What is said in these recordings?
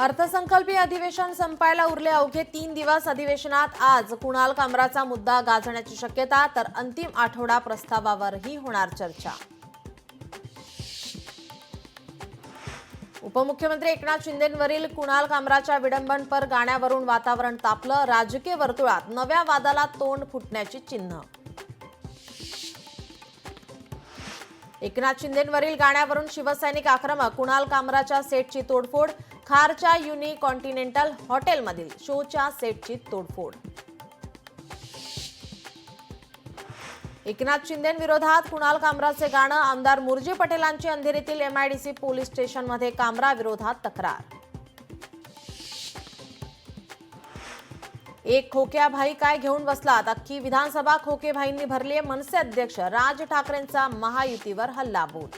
अर्थसंकल्पीय अधिवेशन संपायला उरले अवघे 3 दिवस। अधिवेशनात आज कुणाल कामराचा मुद्दा गाजण्याची शक्यता, तर अंतिम आठवडा प्रस्तावावरही होणार चर्चा। उपमुख्यमंत्री एकनाथ शिंदेंवरील कुणाल कामराच्या विडंबनपर गाण्यावरून वातावरण तापलं। राजकीय वर्तुळात नव्या वादाला तोंड फुटण्याची चिन्ह। एकनाथ शिंदेंवरील गाण्यावरून शिवसैनिक आक्रमक। कुणाल कामराच्या सेटची तोडफोड। खारच्या युनिकॉन्टिनेंटल हॉटेलमधील शोच्या सेटची तोडफोड। एकनाथ शिंदेंविरोधात कुणाल कामराचे गाणं। आमदार मुरजी पटेलांची अंधेरीतील MIDC पोलीस स्टेशनमध्ये कामरा विरोधात तक्रार। एक खोक्या भाई काय घेऊन बसलात? अख्खी विधानसभा खोके भाईंनी भरलीये। मनसे अध्यक्ष राज ठाकरेंचा महायुतीवर हल्लाबोल।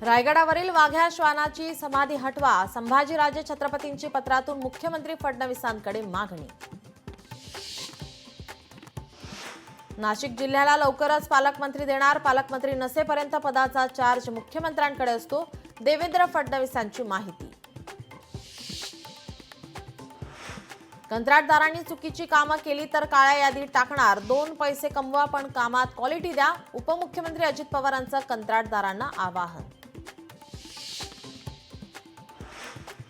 रायगडावरील वाघ्या श्वानाची समाधी हटवा। संभाजीराजे छत्रपतींची पत्रातून मुख्यमंत्री फडणवीसांकडे मागणी। नाशिक जिल्ह्याला लवकरच पालकमंत्री देणार। पालकमंत्री नसेपर्यंत पदाचा चार्ज मुख्यमंत्र्यांकडे असतो। देवेंद्र फडणवीसांची माहिती। कंत्राटदारांनी चुकीची कामं केली तर काळ्या यादीत टाकणार। 2 पैसे कमवा पण कामात क्वालिटी द्या। उपमुख्यमंत्री अजित पवारांचं कंत्राटदारांना आवाहन।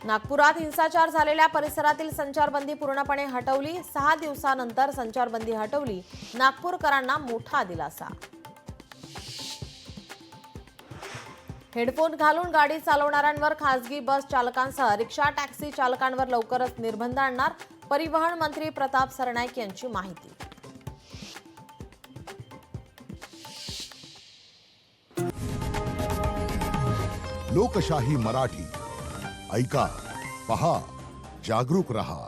नागपुरात हिंसाचार झालेल्या परिसरातील संचारबंदी पूर्णपणे हटवली। 6 दिवसानंतर संचारबंदी हटवली। नागपूरकरांना मोठा दिलासा। हेडफोन घालून गाडी चालवणाऱ्यांवर खासगी बस चालकांसह रिक्षा टॅक्सी चालकांवर लवकरच निर्बंध आणणार। परिवहन मंत्री प्रताप सरनाईक यांची माहिती। लोकशाही मराठी ऐका, पहा, जागरूक रहा।